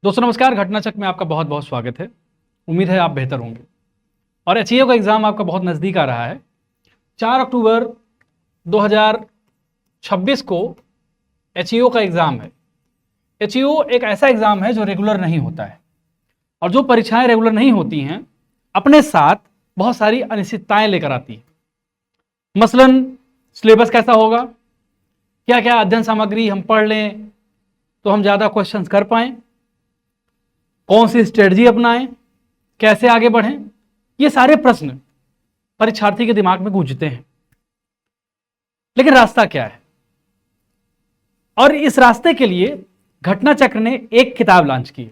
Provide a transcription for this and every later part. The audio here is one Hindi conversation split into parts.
दोस्तों नमस्कार। घटनाचक्र में आपका बहुत बहुत स्वागत है। उम्मीद है आप बेहतर होंगे और एचईओ का एग्ज़ाम आपका बहुत नज़दीक आ रहा है। 4 अक्टूबर 2026 को एचईओ का एग्ज़ाम है। एचईओ एक ऐसा एग्ज़ाम है जो रेगुलर नहीं होता है और जो परीक्षाएं रेगुलर नहीं होती हैं अपने साथ बहुत सारी अनिश्चितताएं लेकर आती हैं। मसलन सिलेबस कैसा होगा, क्या क्या अध्ययन सामग्री हम पढ़ लें तो हम ज़्यादा क्वेश्चंस कर पाएँ, कौन सी स्ट्रेटजी अपनाएं, कैसे आगे बढ़ें, ये सारे प्रश्न परीक्षार्थी के दिमाग में गूंजते हैं। लेकिन रास्ता क्या है? और इस रास्ते के लिए घटनाचक्र ने एक किताब लॉन्च की है।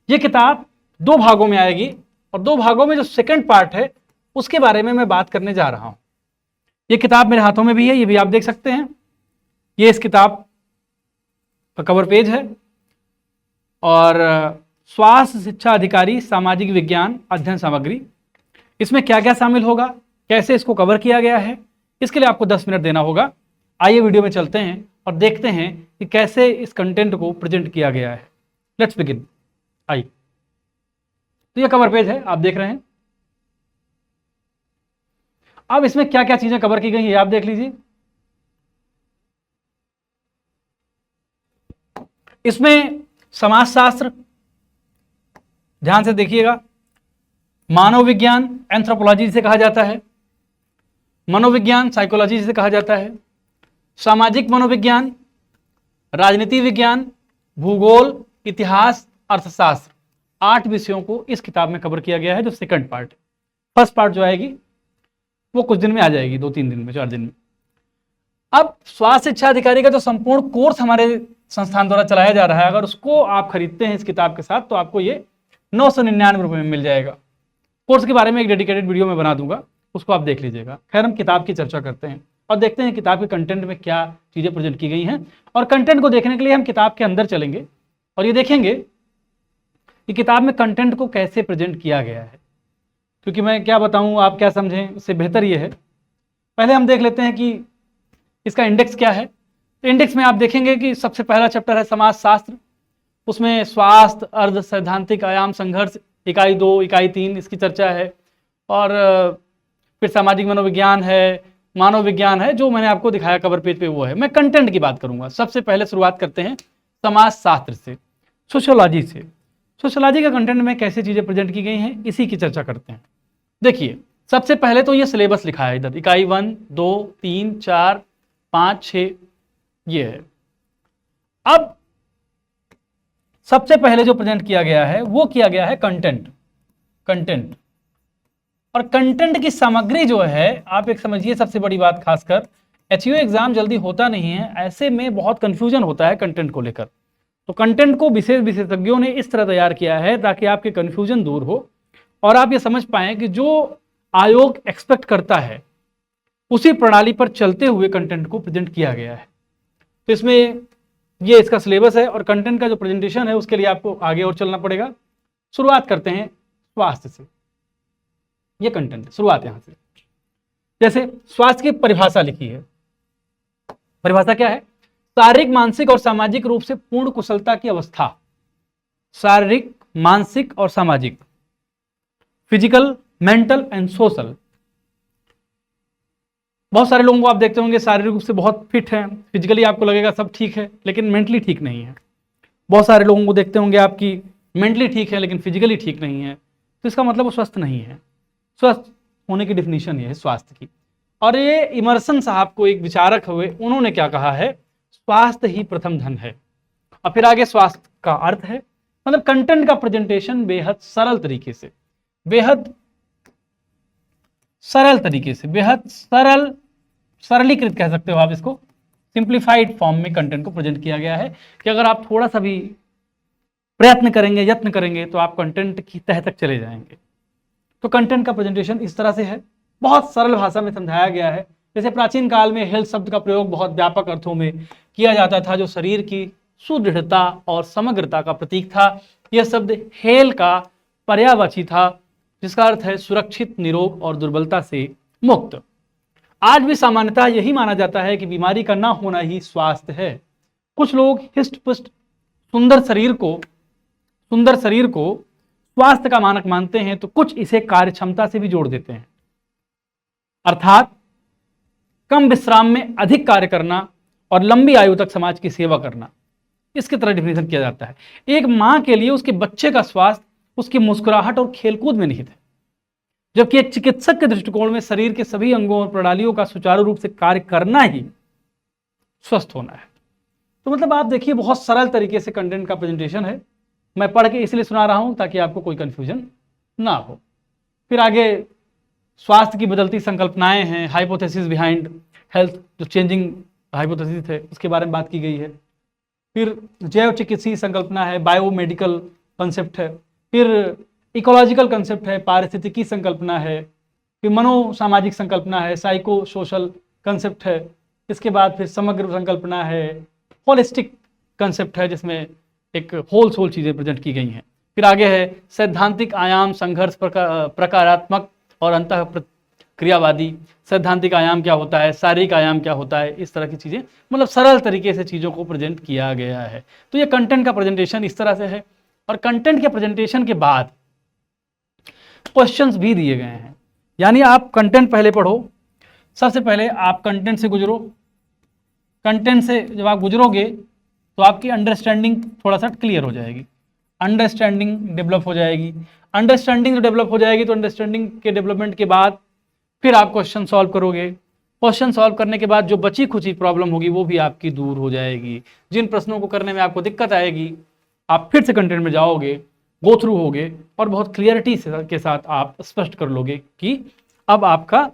ये किताब 2 भागों में आएगी और 2 भागों में जो सेकंड पार्ट है उसके बारे में मैं बात करने जा रहा हूं। ये किताब मेरे हाथों में भी है, ये भी आप देख सकते हैं। ये इस किताब का कवर पेज है और स्वास्थ्य शिक्षा अधिकारी सामाजिक विज्ञान अध्ययन सामग्री, इसमें क्या क्या शामिल होगा, कैसे इसको कवर किया गया है, इसके लिए आपको 10 मिनट देना होगा। आइए वीडियो में चलते हैं और देखते हैं कि कैसे इस कंटेंट को प्रेजेंट किया गया है। Let's begin. आइए, तो ये कवर पेज है, आप देख रहे हैं। अब इसमें क्या क्या चीजें कवर की गई है आप देख लीजिए। इसमें समाजशास्त्र, ध्यान से देखिएगा, मानव विज्ञान एंथ्रोपोलॉजी जिसे कहा जाता है, मनोविज्ञान साइकोलॉजी जिसे कहा जाता है, सामाजिक मनोविज्ञान, राजनीति विज्ञान, भूगोल, इतिहास, अर्थशास्त्र, 8 विषयों को इस किताब में कवर किया गया है। जो सेकंड पार्ट है, फर्स्ट पार्ट जो आएगी वो कुछ दिन में आ जाएगी, 2-3 दिन में, 4 दिन में। अब स्वास्थ्य शिक्षा अधिकारी का जो संपूर्ण कोर्स हमारे संस्थान द्वारा चलाया जा रहा है, अगर उसको आप खरीदते हैं इस किताब के साथ तो आपको ये 999 रुपये में मिल जाएगा। कोर्स के बारे में एक डेडिकेटेड वीडियो में बना दूंगा, उसको आप देख लीजिएगा। खैर, हम किताब की चर्चा करते हैं और देखते हैं किताब के कंटेंट में क्या चीजें प्रेजेंट की गई हैं। और कंटेंट को देखने के लिए हम किताब के अंदर चलेंगे और ये देखेंगे कि किताब में कंटेंट को कैसे प्रेजेंट किया गया है। क्योंकि मैं क्या बताऊं, आप क्या समझें, इससे बेहतर ये है। पहले हम देख लेते हैं कि इसका इंडेक्स क्या है। तो इंडेक्स में आप देखेंगे कि सबसे पहला चैप्टर है समाजशास्त्र। उसमें स्वास्थ्य, अर्ध सैद्धांतिक आयाम, संघर्ष, इकाई 2, इकाई 3 इसकी चर्चा है। और फिर सामाजिक मनोविज्ञान है, मानव विज्ञान है, जो मैंने आपको दिखाया कवर पेज पे वो है। मैं कंटेंट की बात करूंगा। सबसे पहले शुरुआत करते हैं समाजशास्त्र से, सोशियोलॉजी से। सोशियोलॉजी के कंटेंट में कैसे चीजें प्रेजेंट की गई हैं इसी की चर्चा करते हैं। देखिए, सबसे पहले तो ये सिलेबस लिखा है इधर, इकाई 1, 2, 3, 4, 5, 6 ये है। अब सबसे पहले जो प्रेजेंट किया गया है वो किया गया है कंटेंट। और कंटेंट की सामग्री जो है, आप एक समझिए, सबसे बड़ी बात, खासकर एचईओ एग्जाम जल्दी होता नहीं है, ऐसे में बहुत कंफ्यूजन होता है कंटेंट को लेकर। तो कंटेंट को विशेषज्ञों ने इस तरह तैयार किया है ताकि आपके कंफ्यूजन दूर हो और आप ये समझ पाएं कि जो आयोग एक्सपेक्ट करता है उसी प्रणाली पर चलते हुए कंटेंट को प्रेजेंट किया गया है। तो इसमें ये इसका सिलेबस है और कंटेंट का जो प्रेजेंटेशन है उसके लिए आपको आगे और चलना पड़ेगा। शुरुआत करते हैं स्वास्थ्य से। ये कंटेंट है, शुरुआत यहां से। जैसे स्वास्थ्य की परिभाषा लिखी है। परिभाषा क्या है? शारीरिक, मानसिक और सामाजिक रूप से पूर्ण कुशलता की अवस्था। शारीरिक, मानसिक और सामाजिक, फिजिकल, मेंटल एंड सोशल। बहुत सारे लोगों को आप देखते होंगे शारीरिक रूप से बहुत फिट हैं, फिजिकली आपको लगेगा सब ठीक है लेकिन मेंटली ठीक नहीं है। बहुत सारे लोगों को देखते होंगे आपकी मेंटली ठीक है लेकिन फिजिकली ठीक नहीं है, तो इसका मतलब वो स्वस्थ नहीं है। स्वस्थ होने की डिफिनीशन ये है स्वास्थ्य की। और ये इमर्सन साहब को एक विचारक हुए, उन्होंने क्या कहा है, स्वास्थ्य ही प्रथम धन है। और फिर आगे स्वास्थ्य का अर्थ है, मतलब कंटेंट का प्रेजेंटेशन बेहद सरल तरीके से, बेहद सरलीकृत कह सकते हो आप इसको, सिंप्लीफाइड फॉर्म में कंटेंट को प्रेजेंट किया गया है कि अगर आप थोड़ा सा भी प्रयत्न करेंगे, यत्न करेंगे तो आप कंटेंट की तह तक चले जाएंगे। तो कंटेंट का प्रेजेंटेशन इस तरह से है, बहुत सरल भाषा में समझाया गया है। जैसे प्राचीन काल में हेल्थ शब्द का प्रयोग बहुत व्यापक अर्थों में किया जाता था, जो शरीर की सुदृढ़ता और समग्रता का प्रतीक था। यह शब्द हेल का पर्यायवाची था, जिसका अर्थ है सुरक्षित, निरोग और दुर्बलता से मुक्त। आज भी सामान्यतः यही माना जाता है कि बीमारी का ना होना ही स्वास्थ्य है। कुछ लोग हिष्ट पुष्ट सुंदर शरीर को सुंदर शरीर को स्वास्थ्य का मानक मानते हैं तो कुछ इसे कार्यक्षमता से भी जोड़ देते हैं, अर्थात कम विश्राम में अधिक कार्य करना और लंबी आयु तक समाज की सेवा करना, इसकी तरह डिफिनेशन किया जाता है। एक मां के लिए उसके बच्चे का स्वास्थ्य उसकी मुस्कुराहट और खेलकूद में निहित है, जबकि एक चिकित्सक के दृष्टिकोण में शरीर के सभी अंगों और प्रणालियों का सुचारू रूप से कार्य करना ही स्वस्थ होना है। तो मतलब आप देखिए, बहुत सरल तरीके से कंटेंट का प्रेजेंटेशन है। मैं पढ़ के इसलिए सुना रहा हूं ताकि आपको कोई कंफ्यूजन ना हो। फिर आगे स्वास्थ्य की बदलती संकल्पनाएं हैं, हाइपोथेसिस बिहाइंड हेल्थ, जो चेंजिंग हाइपोथेसिस है उसके बारे में बात की गई है। फिर जैव चिकित्सीय संकल्पना है, बायोमेडिकल कंसेप्ट है। फिर इकोलॉजिकल कंसेप्ट है, पारिस्थितिकी संकल्पना है। फिर मनोसामाजिक संकल्पना है, साइको सोशल कंसेप्ट है। इसके बाद फिर समग्र संकल्पना है, होलिस्टिक कंसेप्ट है, जिसमें एक होल सोल चीज़ें प्रेजेंट की गई हैं। फिर आगे है सैद्धांतिक आयाम, संघर्ष प्रकारात्मक और अंतः क्रियावादी। सैद्धांतिक आयाम क्या होता है, शारीरिक आयाम क्या होता है, इस तरह की चीज़ें, मतलब सरल तरीके से चीज़ों को प्रेजेंट किया गया है। तो ये कंटेंट का प्रेजेंटेशन इस तरह से है। और कंटेंट के प्रेजेंटेशन के बाद क्वेश्चंस भी दिए गए हैं, यानी आप कंटेंट पहले पढ़ो। सबसे पहले आप कंटेंट से गुजरो। कंटेंट से जब आप गुजरोगे तो आपकी अंडरस्टैंडिंग थोड़ा सा क्लियर हो जाएगी, अंडरस्टैंडिंग डेवलप हो जाएगी। अंडरस्टैंडिंग डेवलप हो जाएगी तो अंडरस्टैंडिंग के डेवलपमेंट के बाद फिर आप क्वेश्चन सॉल्व करोगे। क्वेश्चन सॉल्व करने के बाद जो बची खुची प्रॉब्लम होगी वो भी आपकी दूर हो जाएगी। जिन प्रश्नों को करने में आपको दिक्कत आएगी, आप फिर से कंटेंट में जाओगे, गो थ्रू होगे और बहुत क्लियरिटी के साथ आप स्पष्ट कर लोगे कि अब आपका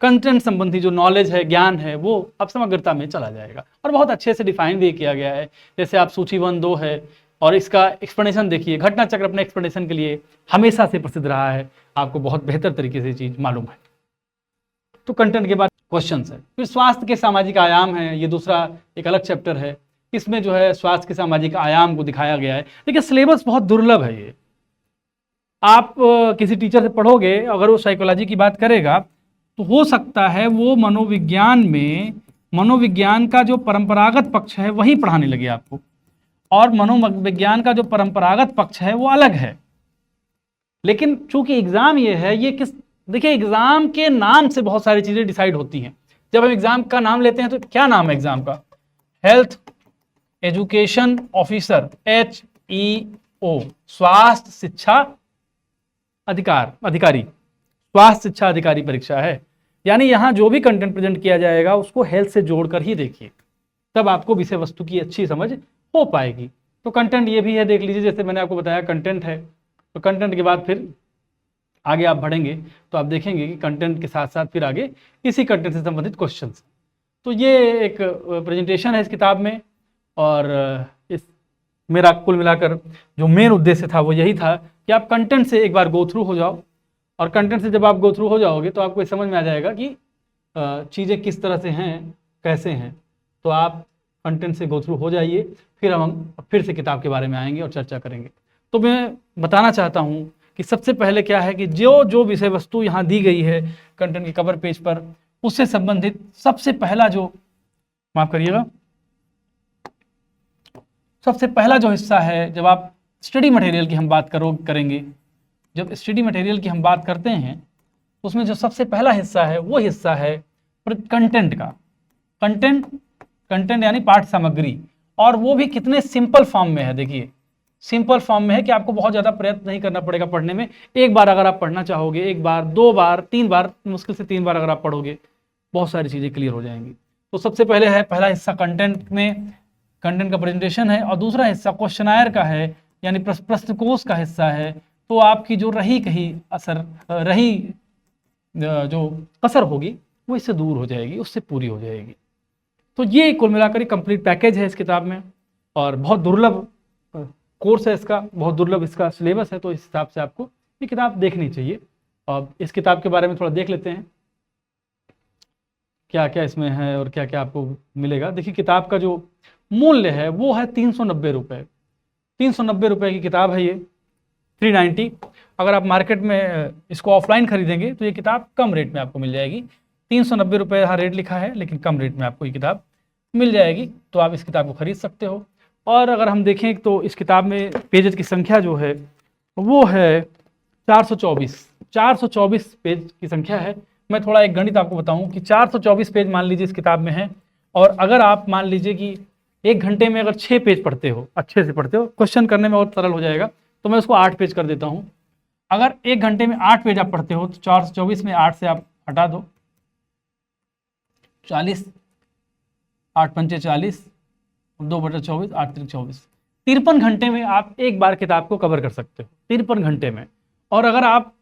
कंटेंट संबंधी जो नॉलेज है, ज्ञान है, वो अब समग्रता में चला जाएगा। और बहुत अच्छे से डिफाइन भी किया गया है। जैसे आप सूची 1, 2 है और इसका एक्सप्लेनेशन देखिए। घटना चक्र अपने एक्सप्लेनेशन के लिए हमेशा से प्रसिद्ध रहा है, आपको बहुत बेहतर तरीके से चीज़ मालूम है। तो कंटेंट के बाद क्वेश्चन है। फिर स्वास्थ्य के सामाजिक आयाम है, ये दूसरा एक अलग चैप्टर है। इसमें जो है स्वास्थ्य के सामाजिक आयाम को दिखाया गया है। देखिए सिलेबस बहुत दुर्लभ है ये। आप किसी टीचर से पढ़ोगे, अगर वो साइकोलॉजी की बात करेगा तो हो सकता है वो मनोविज्ञान में मनोविज्ञान का जो परंपरागत पक्ष है वही पढ़ाने लगे आपको, और मनोविज्ञान का जो परंपरागत पक्ष है वो अलग है। लेकिन चूंकि एग्जाम ये है, ये किस, देखिए एग्जाम के नाम से बहुत सारी चीजें डिसाइड होती हैं। जब हम एग्जाम का नाम लेते हैं तो क्या नाम है एग्जाम का? हेल्थ एजुकेशन ऑफिसर, HEO, स्वास्थ्य शिक्षा अधिकारी, स्वास्थ्य शिक्षा अधिकारी परीक्षा है। यानी यहां जो भी कंटेंट प्रेजेंट किया जाएगा उसको हेल्थ से जोड़कर ही देखिए, तब आपको विषय वस्तु की अच्छी समझ हो पाएगी। तो कंटेंट ये भी है, देख लीजिए। जैसे मैंने आपको बताया कंटेंट है, तो कंटेंट के बाद फिर आगे आप बढ़ेंगे तो आप देखेंगे कि कंटेंट के साथ साथ फिर आगे इसी कंटेंट से संबंधित क्वेश्चंस। तो ये एक प्रेजेंटेशन है इस किताब में। और इस मेरा कुल मिलाकर जो मेन उद्देश्य था वो यही था कि आप कंटेंट से एक बार गो थ्रू हो जाओ, और कंटेंट से जब आप गो थ्रू हो जाओगे तो आपको समझ में आ जाएगा कि चीज़ें किस तरह से हैं, कैसे हैं। तो आप कंटेंट से गो थ्रू हो जाइए, फिर हम फिर से किताब के बारे में आएंगे और चर्चा करेंगे। तो मैं बताना चाहता हूँ कि सबसे पहले क्या है कि जो विषय वस्तु यहाँ दी गई है कंटेंट के कवर पेज पर, उससे संबंधित सबसे पहला जो, माफ करिएगा, सबसे पहला जो हिस्सा है, जब आप स्टडी मटेरियल की हम बात करेंगे, जब स्टडी मटेरियल की हम बात करते हैं उसमें जो सबसे पहला हिस्सा है वो हिस्सा है कंटेंट का। कंटेंट यानी पाठ्य सामग्री, और वो भी कितने सिंपल फॉर्म में है। देखिए सिंपल फॉर्म में है कि आपको बहुत ज़्यादा प्रयत्न नहीं करना पड़ेगा पढ़ने में। एक बार अगर आप पढ़ना चाहोगे, एक बार, 2 बार, 3 बार, मुश्किल से 3 बार अगर आप पढ़ोगे, बहुत सारी चीज़ें क्लियर हो जाएंगी। तो सबसे पहले है पहला हिस्सा कंटेंट में, कंटेंट का प्रेजेंटेशन है, और दूसरा हिस्सा क्वेश्चनायर का है, यानी प्रश्नकोश का हिस्सा है। तो आपकी जो रही जो कसर होगी वो इससे दूर हो जाएगी, उससे पूरी हो जाएगी। तो ये कुल मिलाकर कंप्लीट पैकेज है इस किताब में, और बहुत दुर्लभ कोर्स है इसका, बहुत दुर्लभ इसका सिलेबस है। तो इस हिसाब से आपको ये किताब देखनी चाहिए। और इस किताब के बारे में थोड़ा देख लेते हैं क्या क्या इसमें है और क्या क्या आपको मिलेगा। देखिए किताब का जो मूल्य है वो है 390 रुपये। 390 रुपये की किताब है ये, 390। अगर आप मार्केट में इसको ऑफलाइन खरीदेंगे तो ये किताब कम रेट में आपको मिल जाएगी। 390 रुपये यहाँ रेट लिखा है, लेकिन कम रेट में आपको ये किताब मिल जाएगी। तो आप इस किताब को खरीद सकते हो। और अगर हम देखें तो इस किताब में पेजेस की संख्या जो है वो है 424 पेज की संख्या है। मैं थोड़ा एक गणित आपको बताऊं कि 424 पेज मान लीजिए इस किताब में है, और अगर आप मान लीजिए कि 1 घंटे में अगर 6 पेज पढ़ते हो, अच्छे से पढ़ते हो, क्वेश्चन करने में और सरल हो जाएगा, तो मैं उसको 8 पेज कर देता हूं। अगर 1 घंटे में 8 पेज आप पढ़ते हो तो 424 में 8 से आप हटा दो, 40, 8 पंचे 40, 2/24, 8 3 24, 53 घंटे में आप एक बार किताब को कवर कर सकते हो, 53 घंटे में। और अगर आप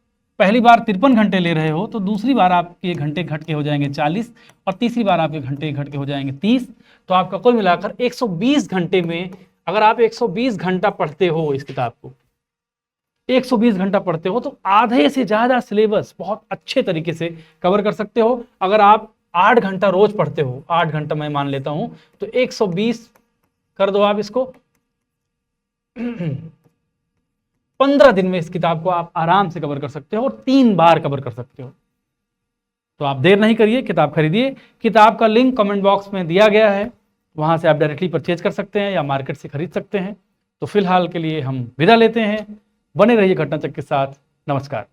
पहली बार 53 घंटे ले रहे हो तो दूसरी बार आपके घंटे घट के हो जाएंगे 40, और तीसरी बार आपके घंटे घट के हो जाएंगे 30। तो आपका कुल मिलाकर 120 घंटे में, अगर आप 120 घंटा पढ़ते हो इस किताब को, 120 घंटा पढ़ते हो, तो आधे से ज्यादा सिलेबस बहुत अच्छे तरीके से कवर कर सकते हो। अगर आप 8 घंटा रोज पढ़ते हो, 8 घंटा मैं मान लेता हूं, तो 120 कर दो आप इसको 15 दिन में इस किताब को आप आराम से कवर कर सकते हो और 3 बार कवर कर सकते हो। तो आप देर नहीं करिए, किताब खरीदिए। किताब का लिंक कमेंट बॉक्स में दिया गया है, वहां से आप डायरेक्टली परचेज कर सकते हैं या मार्केट से खरीद सकते हैं। तो फिलहाल के लिए हम विदा लेते हैं। बने रहिए घटना चक्र के साथ। नमस्कार।